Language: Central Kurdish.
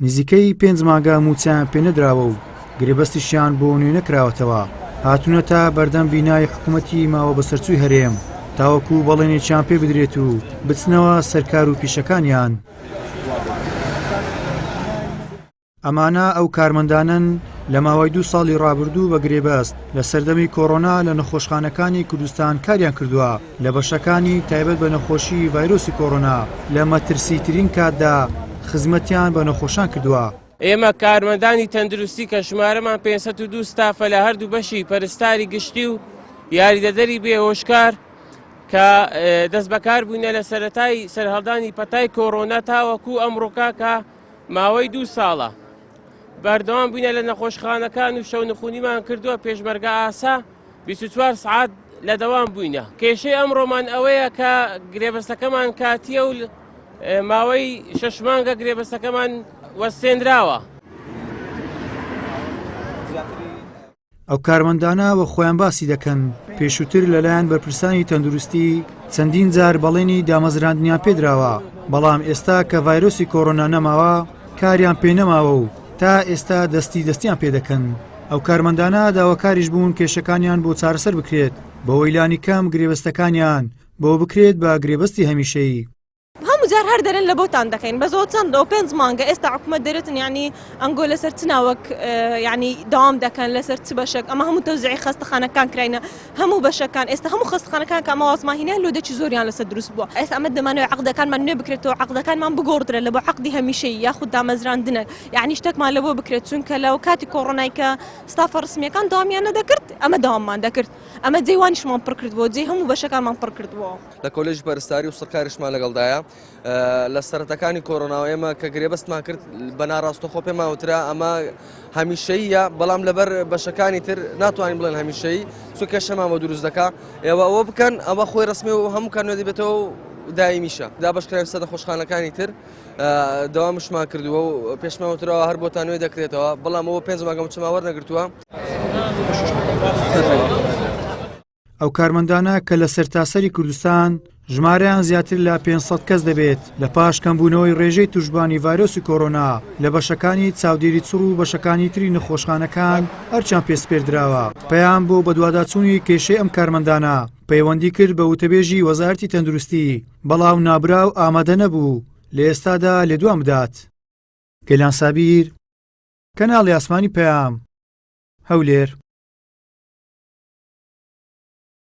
نزیکەی 5 مانگە موچیان پێنەدراوە و گرێبەستیشیان بۆ نوێ نەکراوەتەوە. هاتوونە تا بەردەم بینای حکوومەتی ماوە بە سەرچووی هەرێم تاوەکو بەڵێنێکیان پێ بدرێت و بچنەوە سەرکار و پیشەکانیان. ئەمانە ئەو کارمەندانن لە ماوەی 2 ساڵی ڕابردوو بە گرێبەست لە سەردەمی کۆڕۆنا لە نەخۆشخانەکانی کوردستان کاریان کردووە لە بەشەکانی تایبەت بە نەخۆشی ڤایرۆسی کۆڕۆنا لە مەترسیترین کاتدا خزمەتیان بە نەخۆشان کردووە. ئێمە کارمەندانی تەندروستی کە ژمارەمان 502 ستافە لە هەردوو بەشی پەرستاری گشتی و یاریدەدەری بێهۆشکار کە دەست بەکار بووینە لە سەرەتای سەرهەڵدانی پەتای کۆڕۆنا تاوەکو ئەمڕۆکا کە ماوەی 2 ساڵە بەردەوام بووینە لە نەخۆشخانەکان و شەو نخوونیمان کردووە پێشمەرگە ئاسا 24 سعات لە دەوام بووینە. کێشەی ئەمڕۆمان ئەوەیە کە گرێبەستەکەمان کاتیە و ماوەی 6 مانگە گرێبەستەکەمان وەستێنراوە. ئەو کارمەندانە وە خۆیان باسی دەکەن پێشووتر لەلایەن بەرپرسانی تەندروستی چەندین جار بەڵێنی دامەزراندنیان پێدراوە، بەڵام ئێستا کە ڤایرۆسی کۆڕۆنا نەماوە کاریان پێ نەماوە و تا ئێستا دەستیان پێ دەکەن. ئەو کارمەندانە داواکاریش بوون کێشەکانیان بۆ چارەسەر بکرێت بە وەیلانی کەم گرێبەستەکانیان بۆ بکرێت بە گرێبەستی هەمیشەیی. هەموو جار هەر دەرن لە بۆتان دەکەین بە زۆر چەند 5 مانگە ئێستا حکوومەت دەرێتن ینی ئەنگۆ لەسەر چ ناوەک ینی داوام دەکەن لەسەر چ بەشێک ئەمە هەموو تەوزیعی خەستەخانەکان کراینە هەموو بەشەکان ئێستا هەموو خەستەخانەکان کە ئەمە وازماهینە لۆدەکی زۆریان لەسەر دروست بووە. ئێستا ئەمە دەمانەوێت عەقدەکانمان نوێ بکرێتەوە عەقدەکانمان بگۆڕدرێت لە بۆ عەقدی هەمیشەیی یاخود دامەزراندنە یعنی شتێکمان لە بۆ بکرێت چونکە لەو کاتی کۆڕۆنای کە ستافە ڕسمیەکان داوامیان نەدەکرد ئەمە داواممان دەکرد ئەمە جێوانیشمان پڕ کردبووە جێی هەموو بەشەکانمان پڕ کردبووە. لە کۆلێژی پەرستاری و سەرکاریشمان لەگەڵدایە لە سەرەتەکانی کۆڕۆناوە ئێمە کە گرێبەستمان کرد بە ناڕاستەخۆ پێماوترا ئەمە هەمیشەیە بەڵام لەبەر بەشەکانی تر ناتوانین بڵێن هەمیشەیی چون کێشەمانەوە دروست دەکا ئێوە ئەوە بکەن ئەوە خۆی ڕسمی و هەموو کار نوێ دەبێتەوە و دایمیشە دا بەشکراوی سەدە خۆشخانەکانی تر دەوامشمان کردووە و پێشماوترەوە هەر بۆتان نوێ دەکرێتەوە بەڵام ئەوە 5 مانگە چما وەرنەگرتووە. ئەو کارمەندانە کە لە سەرتاسەری کوردستان ژمارەیان زیاتر لە 500 کەس دەبێت لە پاش کەمبوونەوەی ڕێژەی توشبانی ڤایرۆسی کۆڕۆنا لە بەشەکانی چاودێری چوڕ و بەشەکانی تری نەخۆشخانەکان هەرچیان پێسپێردراوە. پەیام بۆ بەدواداچوونی کێشەی ئەم کارمەندانە پەیوەندی کرد بە وتەبێژی وەزارەتی تەندروستی بەڵام نابرا و ئامادە نەبوو لە ئێستادا لێدوام بدات. گەیلان سابیر، کەناڵی ئاسمانی پەیام، هەولێر.